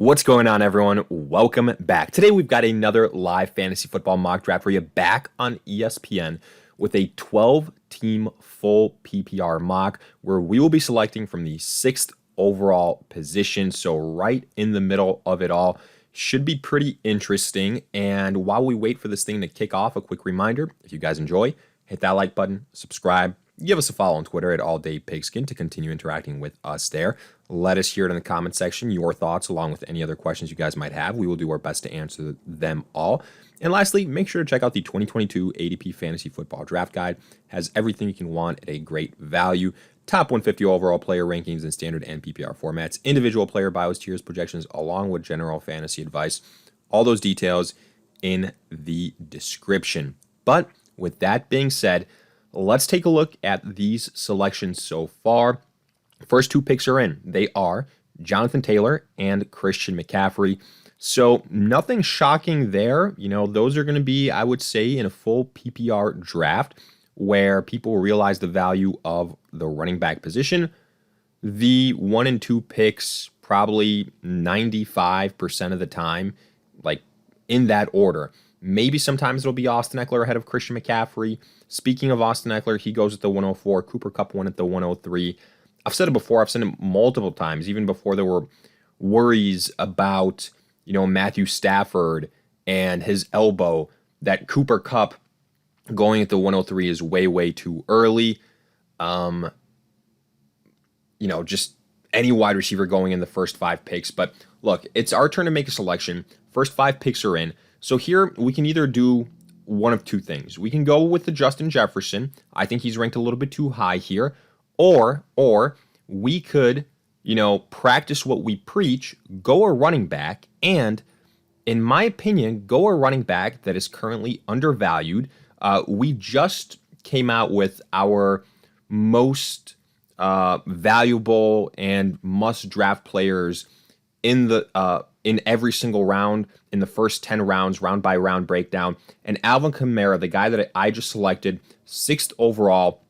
What's going on, everyone? Welcome back. Today we've got another live fantasy football mock draft for you back on ESPN with a 12-team full PPR mock where we will be selecting from the 6th overall position. So right in the middle of it all. Should be pretty interesting. And while we wait for this thing to kick off, a quick reminder, if you guys enjoy, hit that like button, subscribe, give us a follow on Twitter at AllDayPigskin to continue interacting with us there. Let us hear it in the comment section, your thoughts, along with any other questions you guys might have. We will do our best to answer them all. And lastly, make sure to check out the 2022 ADP Fantasy Football Draft Guide. Has everything you can want at a great value. Top 150 overall player rankings in standard and PPR formats, individual player bios, tiers, projections, along with general fantasy advice. All those details in the description. But with that being said, let's take a look at these selections so far. First two picks are in. They are Jonathan Taylor and Christian McCaffrey. So nothing shocking there. You know, those are going to be, I would say, in a full PPR draft where people realize the value of the running back position. The 1 and 2 picks probably 95% of the time, like in that order. Maybe sometimes it'll be Austin Eckler ahead of Christian McCaffrey. Speaking of Austin Eckler, he goes at the 104. Cooper Kupp went at the 103. I've said it before. I've said it multiple times, even before there were worries about, Matthew Stafford and his elbow, that Cooper Kupp going at the 103 is way, way too early. Just any wide receiver going in the first 5 picks. But look, it's our turn to make a selection. First 5 picks are in. So here we can either do one of two things. We can go with the Justin Jefferson. I think he's ranked a little bit too high here. Or we could, practice what we preach, go a running back, and in my opinion, go a running back that is currently undervalued. We just came out with our most valuable and must draft players in every single round, in the first 10 rounds, round by round breakdown. And Alvin Kamara, the guy that I just selected, 6th overall.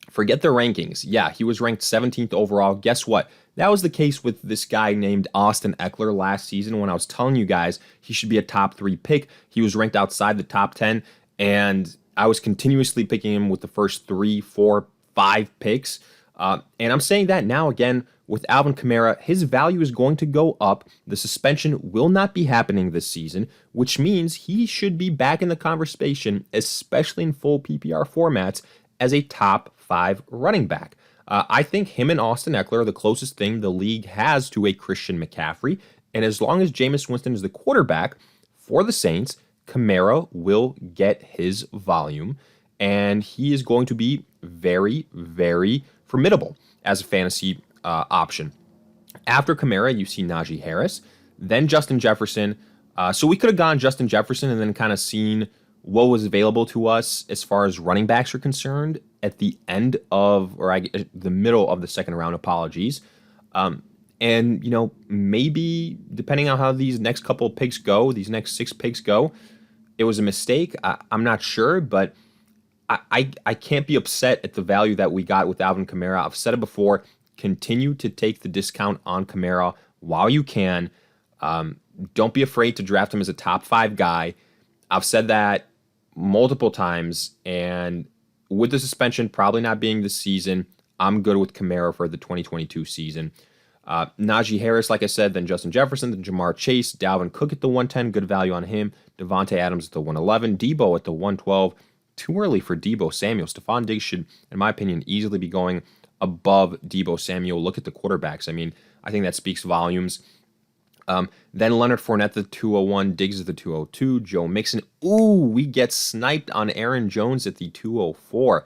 Forget the rankings. Yeah, he was ranked 17th overall. Guess what? That was the case with this guy named Austin Eckler last season when I was telling you guys he should be a top 3 pick. He was ranked outside the top 10, and I was continuously picking him with the first 3, 4, 5 picks. And I'm saying that now again with Alvin Kamara. His value is going to go up. The suspension will not be happening this season, which means he should be back in the conversation, especially in full PPR formats, as a top 5 running back. I think him and Austin Eckler are the closest thing the league has to a Christian McCaffrey. And as long as Jameis Winston is the quarterback for the Saints, Kamara will get his volume. And he is going to be very, very formidable as a fantasy option. After Kamara, you see Najee Harris, then Justin Jefferson. So we could have gone Justin Jefferson and then kind of seen what was available to us as far as running backs are concerned at the end of, the middle of the second round, apologies. And, maybe depending on how these next couple of picks go, these next 6 picks go, it was a mistake. I'm not sure, but I can't be upset at the value that we got with Alvin Kamara. I've said it before, continue to take the discount on Kamara while you can. Don't be afraid to draft him as a top 5 guy. I've said that multiple times, and with the suspension probably not being this season, I'm good with Kamara for the 2022 season. Najee Harris, like I said, then Justin Jefferson, then Jamar Chase, Dalvin Cook at the 110, good value on him. Devontae Adams at the 111, Debo at the 112. Too early for Debo Samuel. Stephon Diggs should, in my opinion, easily be going above Debo Samuel. Look at the quarterbacks. I mean, I think that speaks volumes. Then Leonard Fournette at the 201, Diggs at the 202, Joe Mixon. Ooh, we get sniped on Aaron Jones at the 204.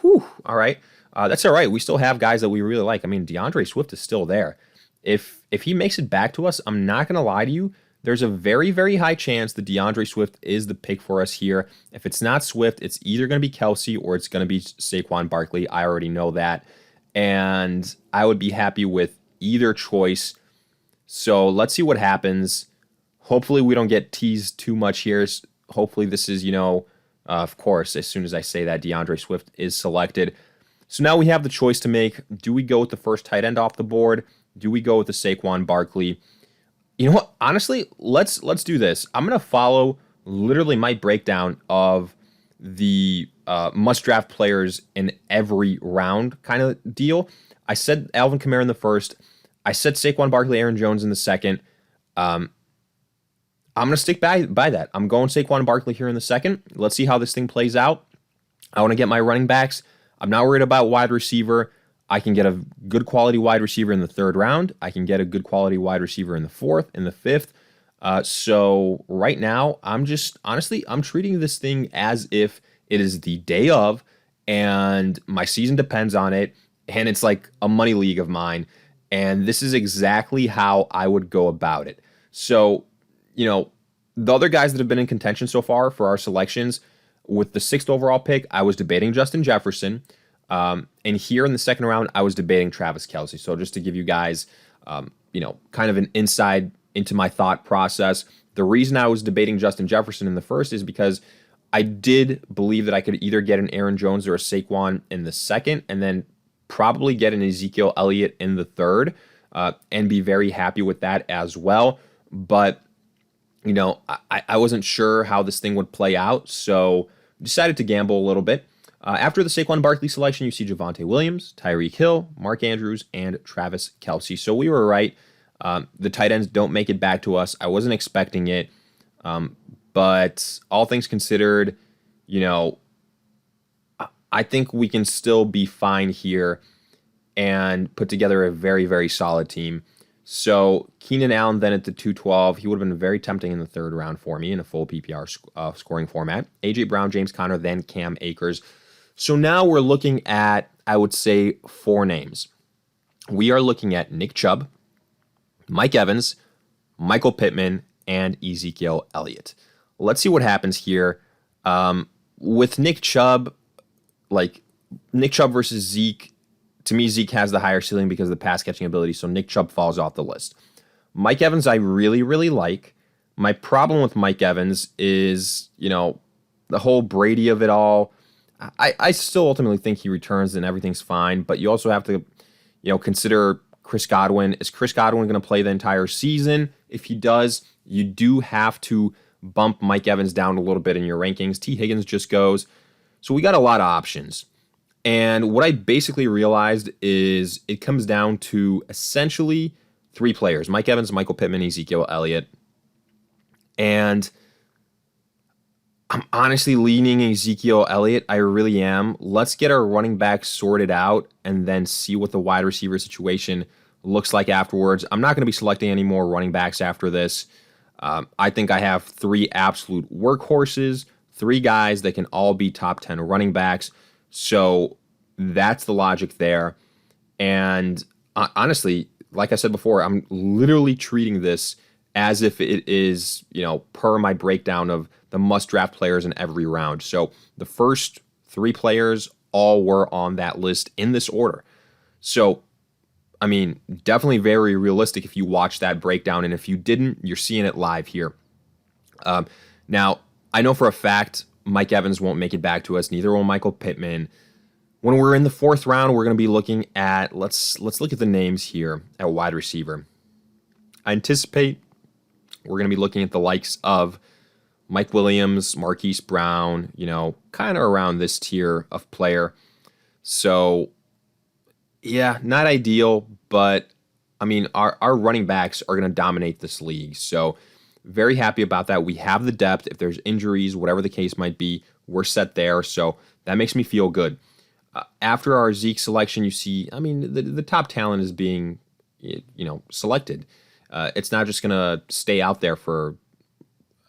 Whew, all right. That's all right. We still have guys that we really like. I mean, DeAndre Swift is still there. If he makes it back to us, I'm not going to lie to you. There's a very, very high chance that DeAndre Swift is the pick for us here. If it's not Swift, it's either going to be Kelsey or it's going to be Saquon Barkley. I already know that. And I would be happy with either choice. So let's see what happens. Hopefully we don't get teased too much here. Hopefully this is, of course, as soon as I say that, DeAndre Swift is selected. So now we have the choice to make. Do we go with the first tight end off the board? Do we go with the Saquon Barkley? You know what? Honestly, let's do this. I'm gonna follow literally my breakdown of the must draft players in every round kind of deal. I said Alvin Kamara in the first. I said Saquon Barkley, Aaron Jones in the second. Um, I'm gonna stick by that. I'm going Saquon Barkley here in the second. Let's see how this thing plays out. I want to get my running backs. I'm not worried about wide receiver. I can get a good quality wide receiver in the third round. I can get a good quality wide receiver in the fourth, in the fifth. So right now, I'm just honestly, I'm treating this thing as if it is the day of, and my season depends on it, and it's like a money league of mine. And this is exactly how I would go about it. So, the other guys that have been in contention so far for our selections, with the sixth overall pick, I was debating Justin Jefferson. And here in the second round, I was debating Travis Kelce. So just to give you guys, kind of an insight into my thought process, the reason I was debating Justin Jefferson in the first is because I did believe that I could either get an Aaron Jones or a Saquon in the second, and then probably get an Ezekiel Elliott in the third, and be very happy with that as well. But, I wasn't sure how this thing would play out, so decided to gamble a little bit. After the Saquon Barkley selection, you see Javonte Williams, Tyreek Hill, Mark Andrews, and Travis Kelce. So we were right. The tight ends don't make it back to us. I wasn't expecting it. But all things considered, I think we can still be fine here and put together a very, very solid team. So Keenan Allen then at the 212, he would have been very tempting in the third round for me in a full PPR scoring format. A.J. Brown, James Conner, then Cam Akers. So now we're looking at, I would say, 4 names. We are looking at Nick Chubb, Mike Evans, Michael Pittman, and Ezekiel Elliott. Let's see what happens here. With Nick Chubb, Nick Chubb versus Zeke, to me, Zeke has the higher ceiling because of the pass catching ability, so Nick Chubb falls off the list. Mike Evans, I really, really like. My problem with Mike Evans is, the whole Brady of it all. I still ultimately think he returns and everything's fine, but you also have to, consider Chris Godwin. Is Chris Godwin going to play the entire season? If he does, you do have to bump Mike Evans down a little bit in your rankings. T. Higgins just goes. So we got a lot of options. And what I basically realized is it comes down to essentially 3 players: Mike Evans, Michael Pittman, Ezekiel Elliott. And I'm honestly leaning Ezekiel Elliott. I really am. Let's get our running backs sorted out and then see what the wide receiver situation looks like afterwards. I'm not going to be selecting any more running backs after this. I think I have 3 absolute workhorses, 3 guys that can all be top 10 running backs. So that's the logic there. And honestly, like I said before, I'm literally treating this as if it is, per my breakdown of the must-draft players in every round. So the first 3 players all were on that list in this order. So, definitely very realistic if you watch that breakdown. And if you didn't, you're seeing it live here. Now, I know for a fact Mike Evans won't make it back to us. Neither will Michael Pittman. When we're in the 4th round, we're going to be looking at, let's look at the names here at wide receiver. I anticipate we're going to be looking at the likes of Mike Williams, Marquise Brown, kind of around this tier of player. So, yeah, not ideal, but, our running backs are going to dominate this league. So, very happy about that. We have the depth. If there's injuries, whatever the case might be, we're set there. So, that makes me feel good. After our Zeke selection, you see, the top talent is being, selected. It's not just going to stay out there for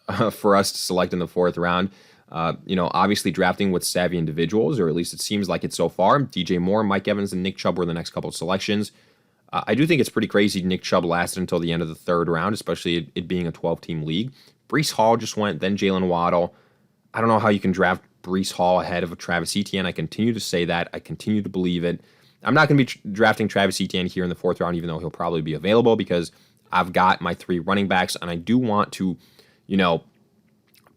us to select in the 4th round. Obviously drafting with savvy individuals, or at least it seems like it so far. DJ Moore, Mike Evans, and Nick Chubb were the next couple of selections. I do think it's pretty crazy Nick Chubb lasted until the end of the 3rd round, especially it being a 12-team league. Breece Hall just went, then Jalen Waddle. I don't know how you can draft Breece Hall ahead of Travis Etienne. I continue to say that. I continue to believe it. I'm not going to be drafting Travis Etienne here in the 4th round, even though he'll probably be available, because I've got my 3 running backs, and I do want to,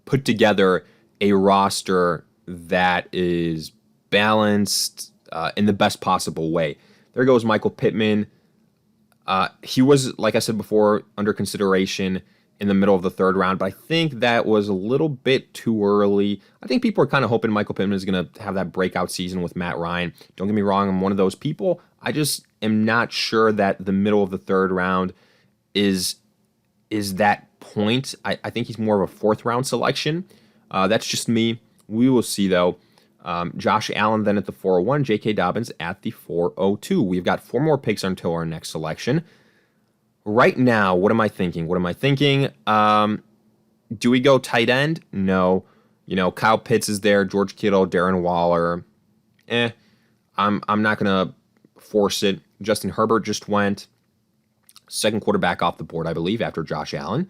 put together a roster that is balanced in the best possible way. There goes Michael Pittman. He was, like I said before, under consideration in the middle of the third round, but I think that was a little bit too early. I think people are kind of hoping Michael Pittman is going to have that breakout season with Matt Ryan. Don't get me wrong, I'm one of those people. I just am not sure that the middle of the third round is that point. I think he's more of a fourth round selection. That's just me. We will see, though. Josh Allen then at the 401, J.K. Dobbins at the 402. We've got 4 more picks until our next selection. Right now, what am I thinking? Do we go tight end? No. Kyle Pitts is there, George Kittle, Darren Waller. I'm not going to force it. Justin Herbert just went. Second quarterback off the board, I believe, after Josh Allen.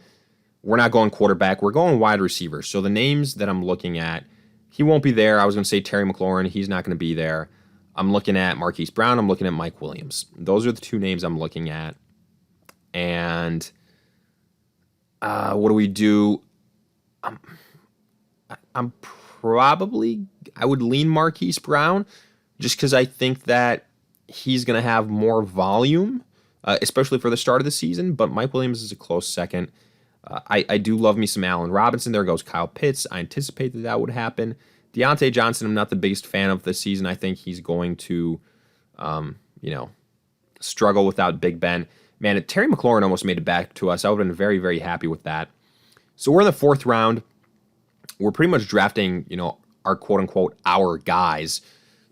We're not going quarterback. We're going wide receiver. So the names that I'm looking at, he won't be there. I was going to say Terry McLaurin. He's not going to be there. I'm looking at Marquise Brown. I'm looking at Mike Williams. Those are the 2 names I'm looking at. And what do we do? I would lean Marquise Brown just because I think that he's going to have more volume, especially for the start of the season. But Mike Williams is a close second. I do love me some Allen Robinson. There goes Kyle Pitts. I anticipate that would happen. Deontay Johnson, I'm not the biggest fan of this season. I think he's going to, struggle without Big Ben. Man, Terry McLaurin almost made it back to us. I would have been very, very happy with that. So we're in the 4th round. We're pretty much drafting, our quote-unquote, our guys.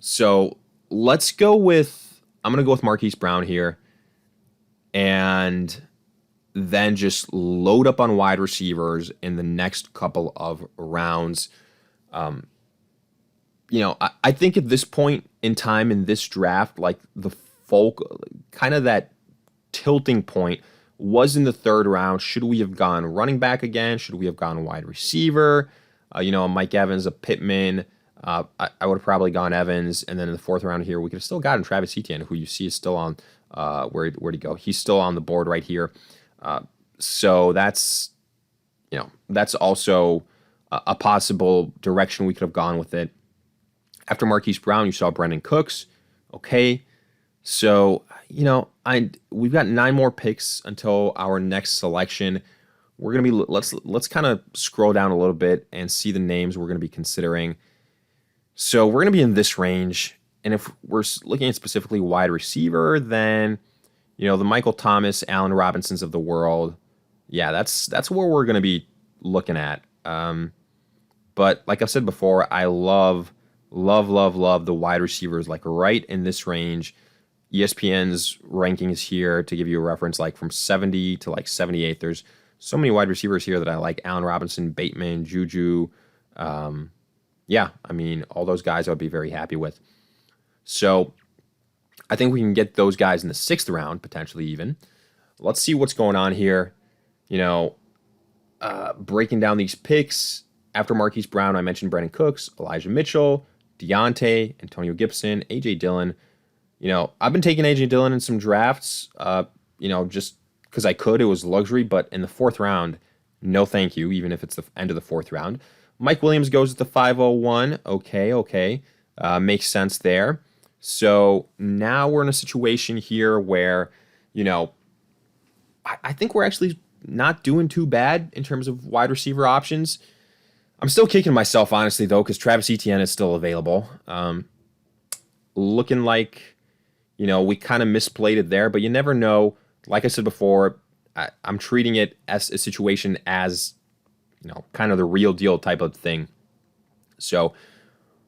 So let's go with, I'm going to go with Marquise Brown here. And then just load up on wide receivers in the next couple of rounds. I think at this point in time in this draft, like the folk, kind of that tilting point was in the 3rd round. Should we have gone running back again? Should we have gone wide receiver? A Mike Evans, a Pittman. I would have probably gone Evans. And then in the 4th round here, we could have still gotten Travis Etienne, who you see is still on, where'd he go? He's still on the board right here. So that's also a possible direction we could have gone with it. After Marquise Brown, you saw Brandon Cooks. Okay. So, we've got 9 more picks until our next selection. We're going to be, let's kind of scroll down a little bit and see the names we're going to be considering. So we're going to be in this range. And if we're looking at specifically wide receiver, then, the Michael Thomas, Allen Robinsons of the world. Yeah, that's where we're going to be looking at. But like I've said before, I love the wide receivers, like right in this range. ESPN's rankings here, to give you a reference, like from 70 to like 78. There's so many wide receivers here that I like. Allen Robinson, Bateman, Juju. All those guys I would be very happy with. So I think we can get those guys in the 6th round, potentially even. Let's see what's going on here. Breaking down these picks. After Marquise Brown, I mentioned Brandon Cooks, Elijah Mitchell, Deontay, Antonio Gibson, A.J. Dillon. I've been taking A.J. Dillon in some drafts, just because I could. It was luxury, but in the 4th round, no thank you, even if it's the end of the 4th round. Mike Williams goes at the 501. Okay. Makes sense there. So now we're in a situation here where, I think we're actually not doing too bad in terms of wide receiver options. I'm still kicking myself, honestly, though, because Travis Etienne is still available. Looking like, we kind of misplayed it there, but you never know. Like I said before, I'm treating it as a situation as, kind of the real deal type of thing. So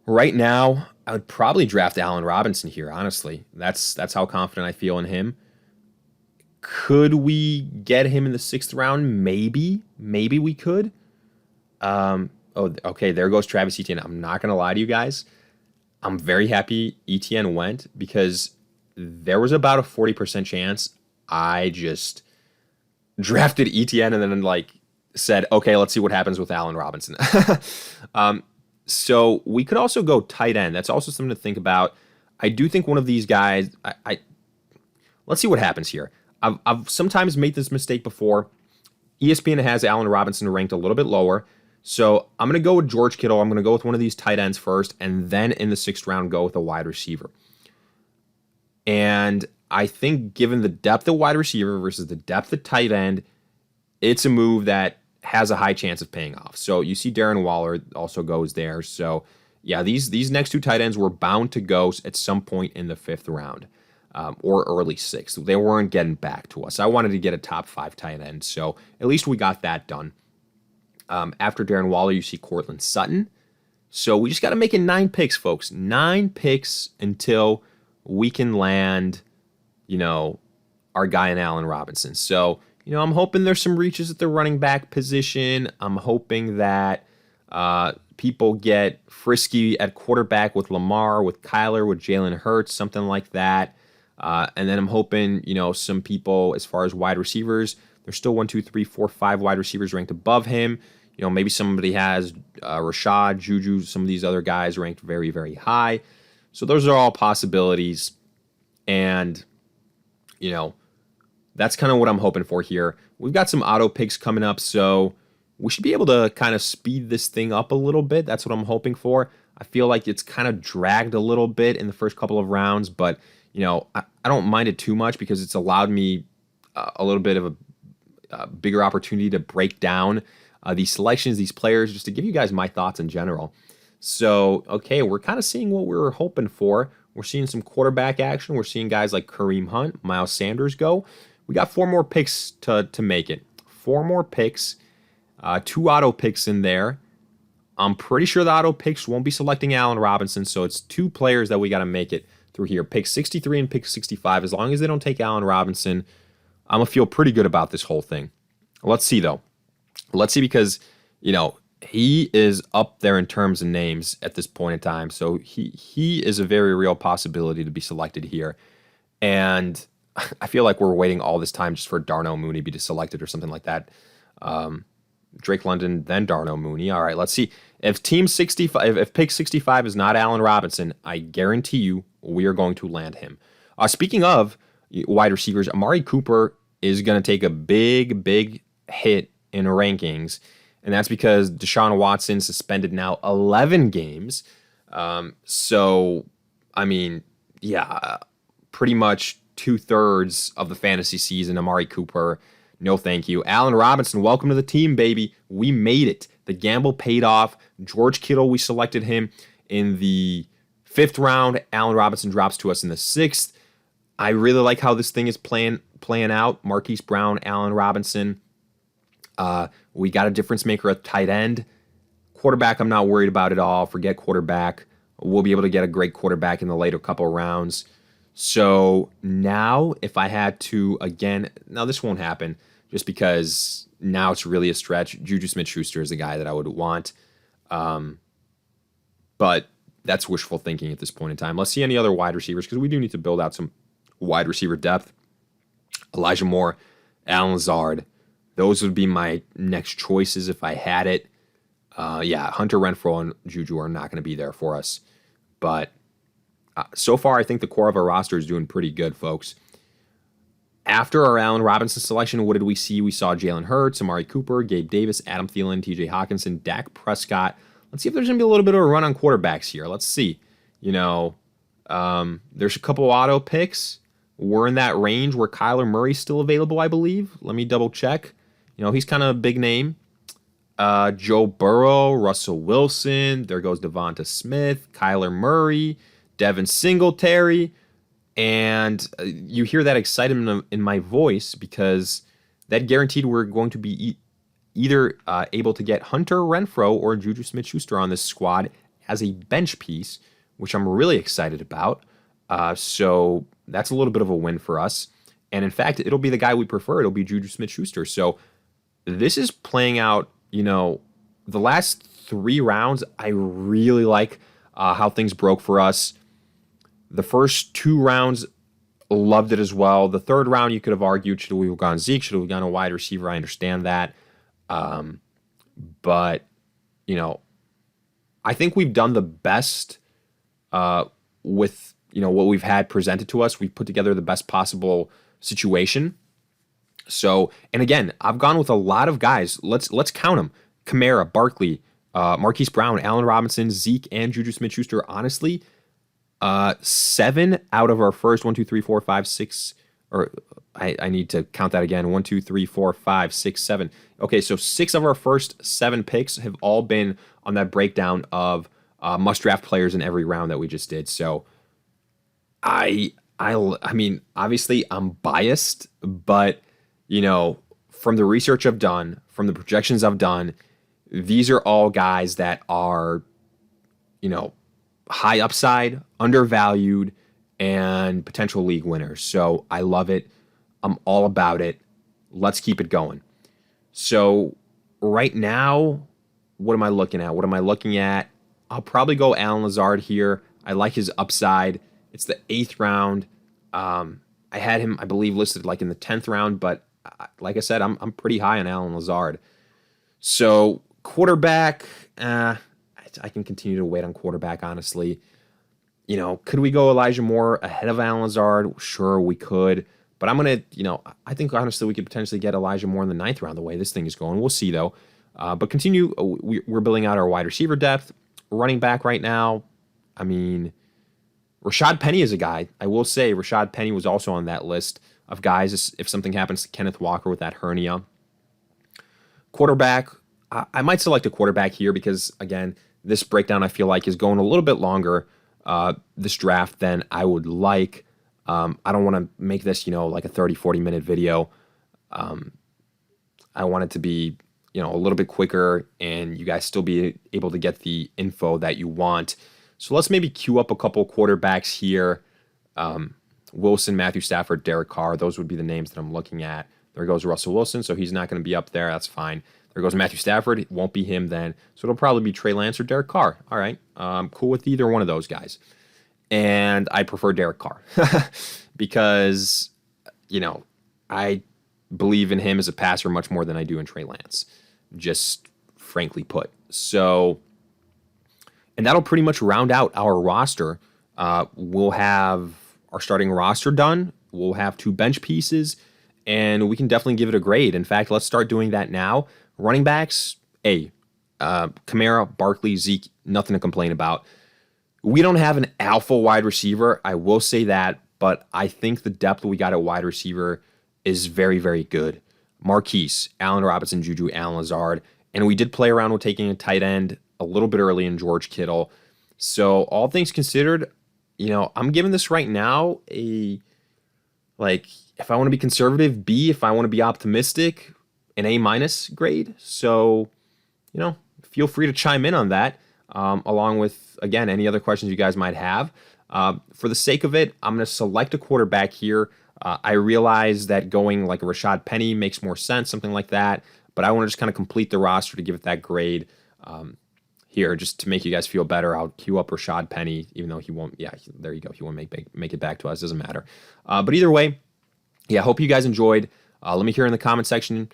right now, I would probably draft Allen Robinson here, honestly. That's how confident I feel in him. Could we get him in the 6th round? Maybe we could. Okay, there goes Travis Etienne. I'm not going to lie to you guys. I'm very happy Etienne went because there was about a 40% chance I just drafted Etienne and then said, okay, let's see what happens with Allen Robinson. So we could also go tight end. That's also something to think about. I do think one of these guys, let's see what happens here. I've sometimes made this mistake before. ESPN has Allen Robinson ranked a little bit lower. So I'm going to go with George Kittle. I'm going to go with one of these tight ends first, and then in the 6th round, go with a wide receiver. And I think given the depth of wide receiver versus the depth of tight end, it's a move that has a high chance of paying off. So you see Darren Waller also goes there. So yeah, these next two tight ends were bound to go at some point in the 5th round or early 6th. They weren't getting back to us. I wanted to get a top 5 tight end, so at least we got that done. After Darren Waller, you see Cortland Sutton. So we just got to make it 9 picks, folks. 9 picks until we can land, our guy in Allen Robinson. So, I'm hoping there's some reaches at the running back position. I'm hoping that people get frisky at quarterback with Lamar, with Kyler, with Jalen Hurts, something like that. And then I'm hoping, some people, as far as wide receivers, there's still 1, 2, 3, 4, 5 wide receivers ranked above him. Maybe somebody has Rashad, Juju, some of these other guys ranked very, very high. So those are all possibilities. And, that's kind of what I'm hoping for here. We've got some auto picks coming up, so we should be able to kind of speed this thing up a little bit. That's what I'm hoping for. I feel like it's kind of dragged a little bit in the first couple of rounds, but, I don't mind it too much because it's allowed me a little bit of a bigger opportunity to break down these selections, these players, just to give you guys my thoughts in general. So, okay, we're kind of seeing what we were hoping for. We're seeing some quarterback action. We're seeing guys like Kareem Hunt, Miles Sanders go. We got 4 more picks to make it. 4 more picks, 2 auto picks in there. I'm pretty sure the auto picks won't be selecting Allen Robinson, so it's 2 players that we got to make it through here. Pick 63 and pick 65. As long as they don't take Allen Robinson, I'm going to feel pretty good about this whole thing. Let's see, though. Let's see because, he is up there in terms of names at this point in time. So he is a very real possibility to be selected here. And I feel like we're waiting all this time just for Darnell Mooney to be selected or something like that. Drake London, then Darnell Mooney. All right, let's see. If Team 65, if pick 65 is not Allen Robinson, I guarantee you we are going to land him. Speaking of wide receivers, Amari Cooper is going to take a big, big hit in rankings, and that's because Deshaun Watson suspended now 11 games. So, I mean, yeah, pretty much 2/3 of the fantasy season, Amari Cooper, no thank you. Allen Robinson, welcome to the team, baby. We made it. The gamble paid off. George Kittle, we selected him in the 5th round. Allen Robinson drops to us in the 6th. I really like how this thing is playing out. Marquise Brown, Allen Robinson. We got a difference maker at tight end. Quarterback, I'm not worried about at all. Forget quarterback. We'll be able to get a great quarterback in the later couple of rounds. So now if I had to, again, now this won't happen just because now it's really a stretch. Juju Smith-Schuster is the guy that I would want. But that's wishful thinking at this point in time. Let's see any other wide receivers because we do need to build out some wide receiver depth. Elijah Moore, Alan Lazard. Those would be my next choices if I had it. Hunter Renfrow and Juju are not going to be there for us. But so far, I think the core of our roster is doing pretty good, folks. After our Allen Robinson selection, what did we see? We saw Jalen Hurts, Amari Cooper, Gabe Davis, Adam Thielen, TJ Hawkinson, Dak Prescott. Let's see if there's going to be a little bit of a run on quarterbacks here. Let's see. There's a couple auto picks. We're in that range where Kyler Murray's still available, I believe. Let me double check. He's kind of a big name. Joe Burrow, Russell Wilson. There goes Devonta Smith, Kyler Murray, Devin Singletary. And you hear that excitement in my voice because that guaranteed we're going to be either able to get Hunter Renfrow or Juju Smith-Schuster on this squad as a bench piece, which I'm really excited about. So that's a little bit of a win for us. And in fact, it'll be the guy we prefer. It'll be Juju Smith-Schuster. So this is playing out, the last 3 rounds, I really like how things broke for us. The first 2 rounds, loved it as well. The 3rd round, you could have argued, should we have gone Zeke? Should we have gone a wide receiver? I understand that. But, I think we've done the best with, what we've had presented to us. We've put together the best possible situation. So, and again, I've gone with a lot of guys. Let's count them. Kamara, Barkley, Marquise Brown, Allen Robinson, Zeke, and Juju Smith-Schuster. Honestly, 7 out of our first 1, 2, 3, 4, 5, 6, or I need to count that again. 1, 2, 3, 4, 5, 6, 7. Okay, so 6 of our first 7 picks have all been on that breakdown of must draft players in every round that we just did. So I mean, obviously I'm biased, but from the research I've done, from the projections I've done, these are all guys that are, high upside, undervalued, and potential league winners. So I love it. I'm all about it. Let's keep it going. So right now, what am I looking at? What am I looking at? I'll probably go Allen Lazard here. I like his upside. It's the 8th round. I had him, I believe, listed like in the 10th round, but like I said, I'm pretty high on Allen Lazard. So quarterback, I can continue to wait on quarterback, honestly. Could we go Elijah Moore ahead of Allen Lazard? Sure, we could. But I'm going to, I think honestly we could potentially get Elijah Moore in the 9th round the way this thing is going. We'll see, though. But continue. We're building out our wide receiver depth. Running back right now, I mean, Rashad Penny is a guy. I will say Rashad Penny was also on that list of guys if something happens to Kenneth Walker with that hernia. Quarterback, I might select a quarterback here because, again, this breakdown I feel like is going a little bit longer this draft than I would like. I don't want to make this, like a 30, 40-minute video. I want it to be, a little bit quicker and you guys still be able to get the info that you want. So let's maybe queue up a couple quarterbacks here. Wilson, Matthew Stafford, Derek Carr. Those would be the names that I'm looking at. There goes Russell Wilson, so he's not going to be up there. That's fine. There goes Matthew Stafford. It won't be him then. So it'll probably be Trey Lance or Derek Carr. All right. I'm cool with either one of those guys. And I prefer Derek Carr because, I believe in him as a passer much more than I do in Trey Lance, just frankly put. So, and that'll pretty much round out our roster. We'll have our starting roster done. We'll have 2 bench pieces, and we can definitely give it a grade. In fact, let's start doing that now. Running backs, Kamara, Barkley, Zeke, nothing to complain about. We don't have an alpha wide receiver, I will say that, but I think the depth we got at wide receiver is very, very good. Marquise, Allen Robinson, Juju, Allen Lazard, and we did play around with taking a tight end a little bit early in George Kittle. So all things considered, I'm giving this right now if I want to be conservative, B. If I want to be optimistic, an A- grade. So, feel free to chime in on that, along with, again, any other questions you guys might have. For the sake of it, I'm going to select a quarterback here. I realize that going like a Rashad Penny makes more sense, something like that, but I want to just kind of complete the roster to give it that grade. Here, just to make you guys feel better, I'll queue up Rashad Penny, even though he won't. Yeah, there you go. He won't make it back to us. Doesn't matter. But either way, yeah, hope you guys enjoyed. Let me hear in the comment section.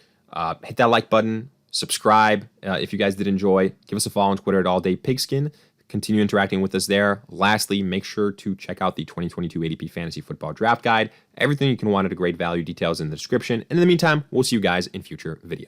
Hit that like button. Subscribe if you guys did enjoy. Give us a follow on Twitter at AllDayPigskin. Continue interacting with us there. Lastly, make sure to check out the 2022 ADP Fantasy Football Draft Guide. Everything you can want at a great value. Details in the description. And in the meantime, we'll see you guys in future videos.